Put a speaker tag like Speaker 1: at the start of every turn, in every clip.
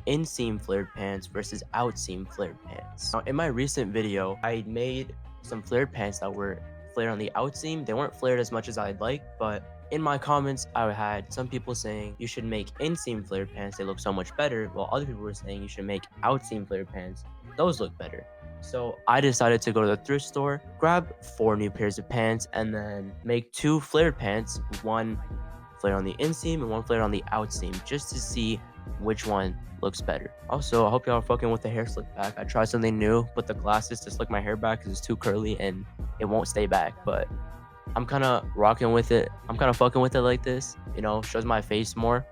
Speaker 1: inseam flared pants versus outseam flared pants. Now, in my recent video, I made some flared pants that were flared on the outseam. They weren't flared as much as I'd like, but in my comments, I had some people saying you should make inseam flared pants. They look so much better, while other people were saying you should make outseam flared pants. Those look better. So I decided to go to the thrift store, grab 4 new pairs of pants, and then make 2 flared pants, one flared on the inseam and one flared on the outseam, just to see which one looks better. Also, I hope y'all are fucking with the hair slick back. I tried something new, put the glasses to slick my hair back because it's too curly and it won't stay back, but I'm kind of rocking with it. I'm kind of fucking with it like this, you know, shows my face more.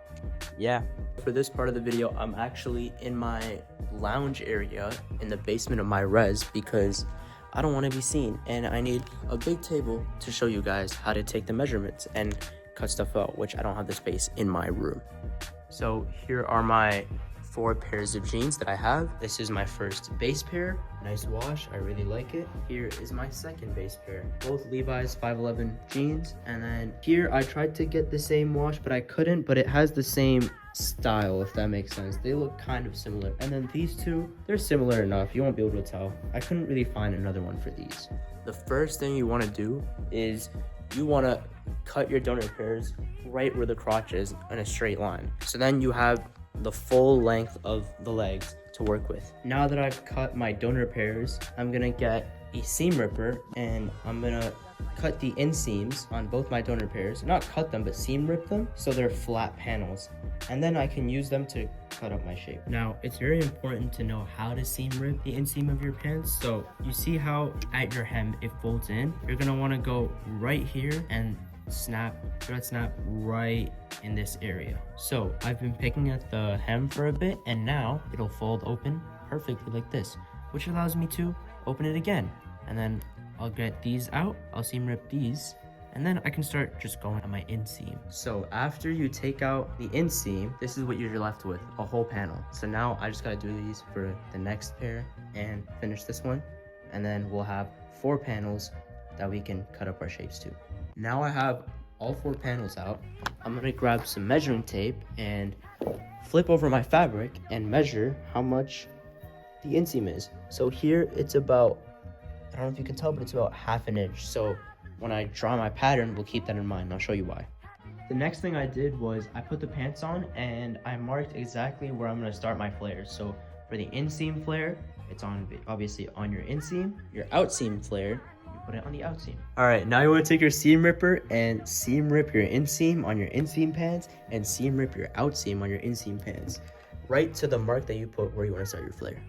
Speaker 1: Yeah. For this part of the video, I'm actually in my lounge area in the basement of my res because I don't want to be seen, and I need a big table to show you guys how to take the measurements and cut stuff out, which I don't have the space in my room. So here are my 4 pairs of jeans that I have. This is my first base pair. Nice wash, I really like it. Here is my second base pair. Both Levi's 511 jeans. And then here I tried to get the same wash, but I couldn't, but it has the same style, if that makes sense. They look kind of similar. And then these two, they're similar enough. You won't be able to tell. I couldn't really find another one for these. The first thing you want to do is you want to cut your donor pairs right where the crotch is in a straight line. So then you have the full length of the legs to work with. Now that I've cut my donor pairs, I'm gonna get a seam ripper and I'm gonna cut the inseams on both my donor pairs. Not cut them, but seam rip them so they're flat panels. And then I can use them to cut up my shape. Now, it's very important to know how to seam rip the inseam of your pants. So you see how at your hem it folds in? You're gonna wanna go right here and snap right in this area. So I've been picking at the hem for a bit, and now it'll fold open perfectly like this, which allows me to open it again. And then I'll get these out, I'll seam rip these, and then I can start just going on my inseam. So after you take out the inseam, this is what you're left with, a whole panel. So now I just gotta do these for the next pair and finish this one, and then we'll have 4 panels that we can cut up our shapes to. Now I have all 4 panels out. I'm gonna grab some measuring tape and flip over my fabric and measure how much the inseam is. So here it's about, I don't know if you can tell, but it's about 1/2 inch. So when I draw my pattern, we'll keep that in mind. I'll show you why. The next thing I did was I put the pants on and I marked exactly where I'm gonna start my flares. So for the inseam flare, it's on obviously on your inseam. Your outseam flare, put it on the outseam. All right, now you want to take your seam ripper and seam rip your inseam on your inseam pants and seam rip your outseam on your inseam pants, right to the mark that you put where you want to start your flare.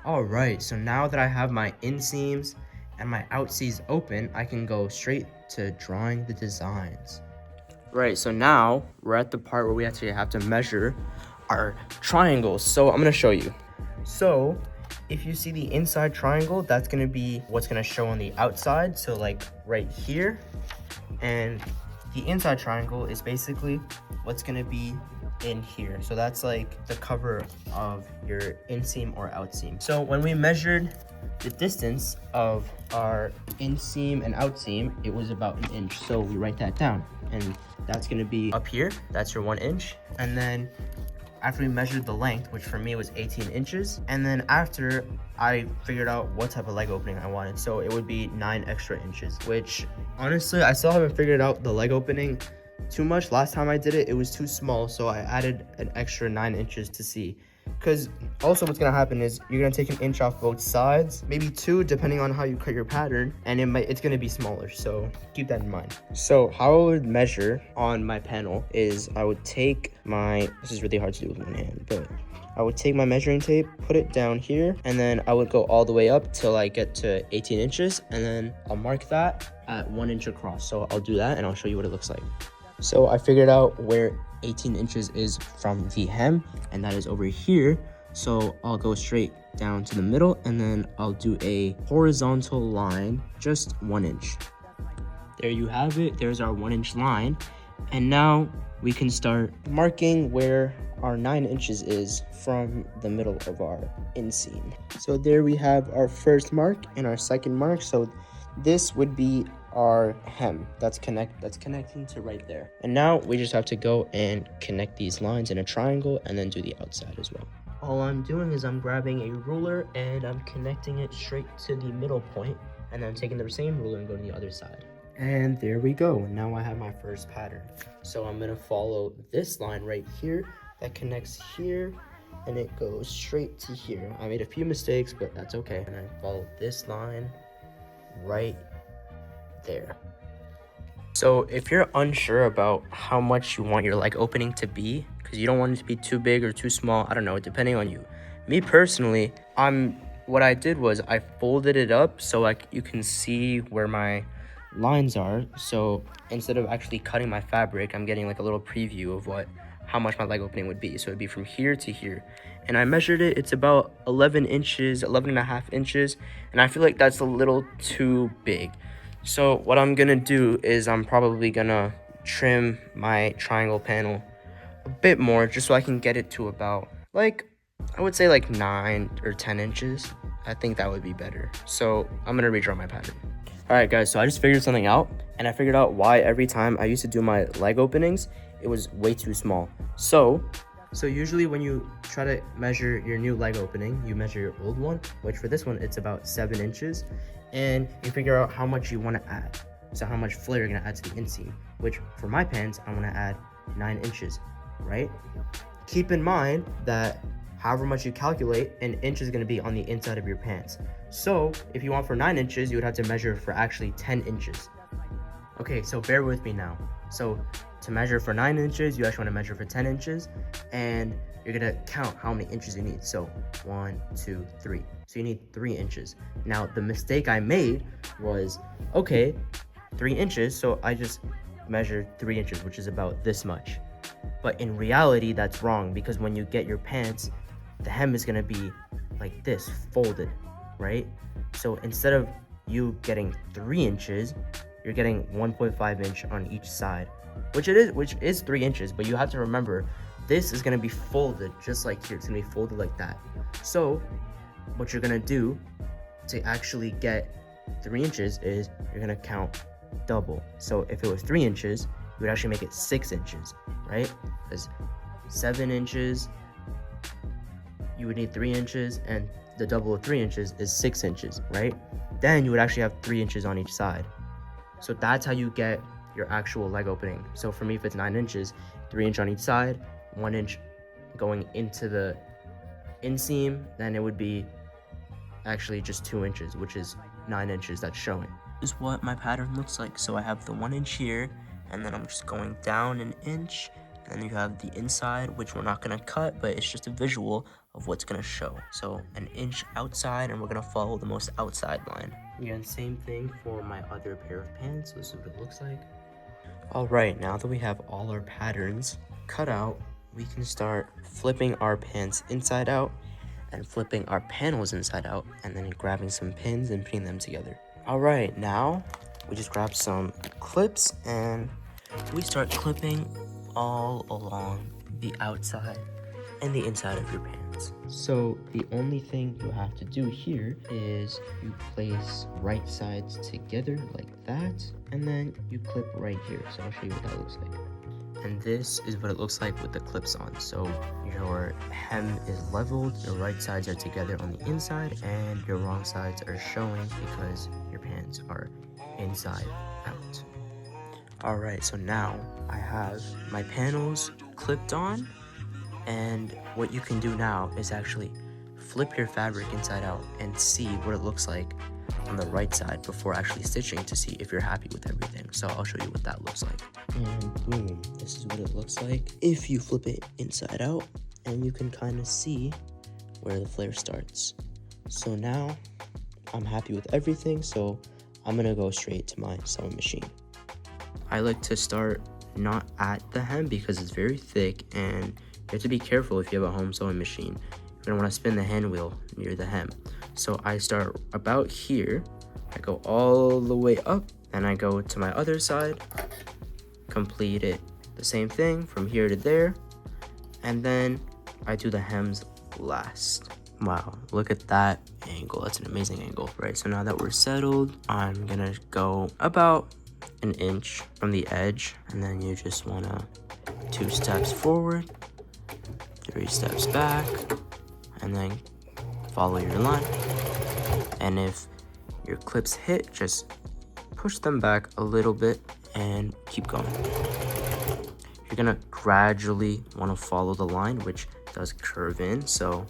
Speaker 1: All right, so now that I have my inseams and my outseams open, I can go straight to drawing the designs. Right, so now we're at the part where we actually have to measure our triangles. So I'm gonna show you. So if you see the inside triangle, that's gonna be what's gonna show on the outside. So like right here, and the inside triangle is basically what's gonna be in here. So that's like the cover of your inseam or outseam. So when we measured the distance of our inseam and outseam, it was about 1 inch. So we write that down, and that's gonna be up here. That's your 1 inch. And then after we measured the length, which for me was 18 inches, and then after I figured out what type of leg opening I wanted, so it would be 9 extra inches, which honestly, I still haven't figured out the leg opening too much. Last time I did it, it was too small, so I added an extra 9 inches to see. Because also what's gonna happen is you're gonna take 1 inch off both sides, maybe 2 depending on how you cut your pattern, and it's gonna be smaller, so keep that in mind. So how I would measure on my panel is I would take this is really hard to do with one hand, but I would take my measuring tape, put it down here, and then I would go all the way up till I get to 18 inches, and then I'll mark that at 1 inch across. So I'll do that and I'll show you what it looks like. So I figured out where 18 inches is from the hem, and that is over here. So I'll go straight down to the middle, and then I'll do a horizontal line, just 1 inch. There you have it. There's our 1 inch line. And now we can start marking where our 9 inches is from the middle of our inseam. So there we have our first mark and our second mark. So this would be our hem that's connecting to right there. And now we just have to go and connect these lines in a triangle and then do the outside as well. All I'm doing is I'm grabbing a ruler and I'm connecting it straight to the middle point, and then I'm taking the same ruler and going to the other side. And there we go. Now I have my first pattern. So I'm gonna follow this line right here that connects here, and it goes straight to here. I made a few mistakes, but that's okay. And I follow this line right there. So if you're unsure about how much you want your leg opening to be, because you don't want it to be too big or too small, I don't know, depending on you. Me personally, what I did was I folded it up so like you can see where my lines are. So instead of actually cutting my fabric, I'm getting like a little preview of how much my leg opening would be. So it'd be from here to here. And I measured it, it's about 11 inches, 11 and a half inches. And I feel like that's a little too big. So what I'm gonna do is I'm probably gonna trim my triangle panel a bit more just so I can get it to about like, I would say like 9 or 10 inches. I think that would be better. So I'm gonna redraw my pattern. All right guys, so I just figured something out, and I figured out why every time I used to do my leg openings, it was way too small. So usually when you try to measure your new leg opening, you measure your old one, which for this one, it's about 7 inches. And you figure out how much you want to add. So how much flare you're going to add to the inseam, which for my pants, I want to add 9 inches, right? Keep in mind that however much you calculate, an inch is going to be on the inside of your pants. So if you want for 9 inches, you would have to measure for actually 10 inches. Okay, so bear with me now. So to measure for 9 inches, you actually want to measure for 10 inches, and you're going to count how many inches you need. So 1, 2, 3. So you need 3 inches. Now, the mistake I made was, okay, 3 inches, so I just measured 3 inches, which is about this much. But in reality, that's wrong, because when you get your pants, the hem is gonna be like this, folded, right? So instead of you getting 3 inches, you're getting 1.5 inch on each side, which is 3 inches, but you have to remember, this is gonna be folded just like here. It's gonna be folded like that. So what you're gonna do to actually get 3 inches is you're gonna count double. So if it was 3 inches, you would actually make it 6 inches, right? Because 7 inches, you would need 3 inches, and the double of 3 inches is 6 inches, right? Then you would actually have 3 inches on each side. So that's how you get your actual leg opening. So for me, if it's 9 inches, 3 inch on each side, 1 inch going into the inseam, then it would be actually just 2 inches, which is 9 inches that's showing. This is what my pattern looks like. So I have the 1 inch here, and then I'm just going down an inch, and then you have the inside, which we're not gonna cut, but it's just a visual of what's gonna show. So an inch outside, and we're gonna follow the most outside line. Again, same thing for my other pair of pants. So this is what it looks like. All right, now that we have all our patterns cut out, we can start flipping our pants inside out and flipping our panels inside out, and then grabbing some pins and putting them together. All right, now we just grab some clips and we start clipping all along the outside and the inside of your pants. So the only thing you have to do here is you place right sides together like that, and then you clip right here. So I'll show you what that looks like. And this is what it looks like with the clips on. So your hem is leveled, your right sides are together on the inside, and your wrong sides are showing because your pants are inside out. All right, so now I have my panels clipped on, and what you can do now is actually flip your fabric inside out and see what it looks like on the right side before actually stitching to see if you're happy with everything. So I'll show you what that looks like. And boom, this is what it looks like if you flip it inside out, and you can kind of see where the flare starts. So now I'm happy with everything, so I'm gonna go straight to my sewing machine. I like to start not at the hem because it's very thick, and you have to be careful if you have a home sewing machine. You're gonna want to spin the hand wheel near the hem. So I start about here, I go all the way up, and I go to my other side, complete it the same thing from here to there, and then I do the hems last. Wow, look at that angle. That's an amazing angle. Right, so now that we're settled, I'm gonna go about an inch from the edge, and then you just wanna 2 steps forward, 3 steps back, and then follow your line. And if your clips hit, just push them back a little bit and keep going. You're gonna gradually want to follow the line, which does curve in, so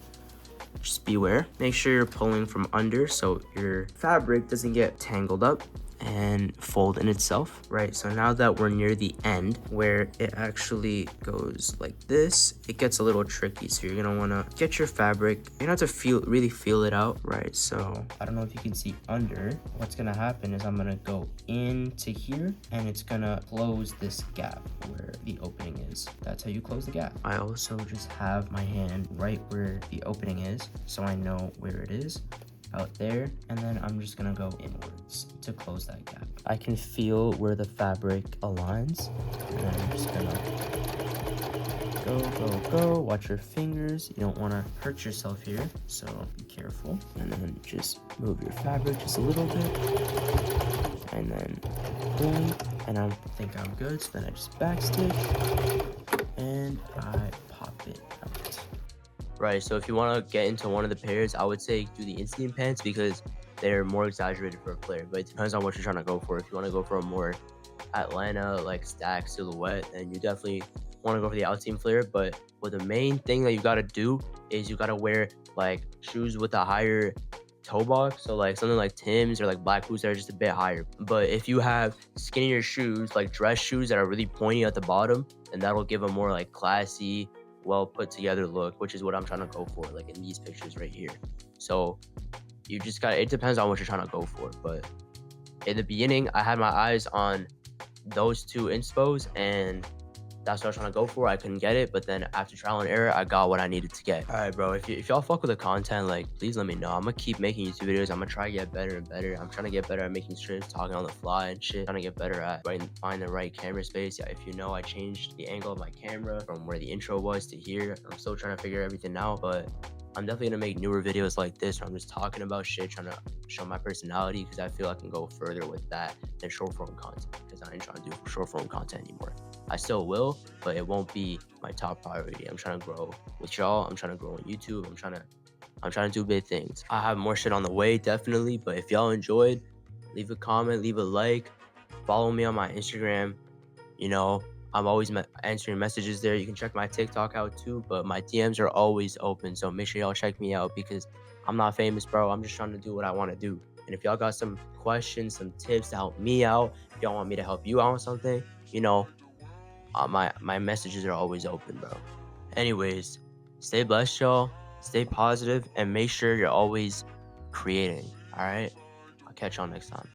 Speaker 1: just beware. Make sure you're pulling from under so your fabric doesn't get tangled up and fold in itself. Right, so now that we're near the end where it actually goes like this, it gets a little tricky. So you're gonna wanna get your fabric, you're gonna have to really feel it out. Right, so I don't know if you can see under. What's gonna happen is I'm gonna go into here and it's gonna close this gap where the opening is. That's how you close the gap. I also just have my hand right where the opening is, so I know where it is, out there, and then I'm just gonna go inwards to close that gap. I can feel where the fabric aligns, and then I'm just gonna go. Watch your fingers. You don't want to hurt yourself here, so be careful. And then just move your fabric just a little bit, and then boom, and I think I'm good. So then I just backstitch and I pop it out. Right, so if you want to get into one of the pairs, I would say do the Inseam pants because they're more exaggerated for a flare, but it depends on what you're trying to go for. If you want to go for a more Atlanta, like stack silhouette, then you definitely want to go for the Outseam flare. But the main thing that you got to do is you got to wear like shoes with a higher toe box, so like something like Tim's or like black boots that are just a bit higher. But if you have skinnier shoes, like dress shoes that are really pointy at the bottom, then that'll give a more like classy, well put together look, which is what I'm trying to go for, like in these pictures right here. So you just got, it depends on what you're trying to go for. But in the beginning, I had my eyes on those 2 inspos, and that's what I was trying to go for. I couldn't get it, but then after trial and error, I got what I needed to get. All right, bro, if y'all fuck with the content, like, please let me know. I'm gonna keep making YouTube videos. I'm gonna try to get better and better. I'm trying to get better at making strips, talking on the fly and shit. Trying to get better at find the right camera space. Yeah, if you know, I changed the angle of my camera from where the intro was to here. I'm still trying to figure everything out, but I'm definitely gonna make newer videos like this where I'm just talking about shit, trying to show my personality, because I feel I can go further with that than short form content, because I ain't trying to do short form content anymore. I still will, but it won't be my top priority. I'm trying to grow with y'all. I'm trying to grow on YouTube. I'm trying to do big things. I have more shit on the way, definitely. But if y'all enjoyed, leave a comment, leave a like, follow me on my Instagram. You know, I'm always answering messages there. You can check my TikTok out too, but my DMs are always open. So make sure y'all check me out, because I'm not famous, bro. I'm just trying to do what I want to do. And if y'all got some questions, some tips to help me out, if y'all want me to help you out on something, you know, my messages are always open, bro. Anyways, stay blessed, y'all. Stay positive, and make sure you're always creating. All right, I'll catch y'all next time.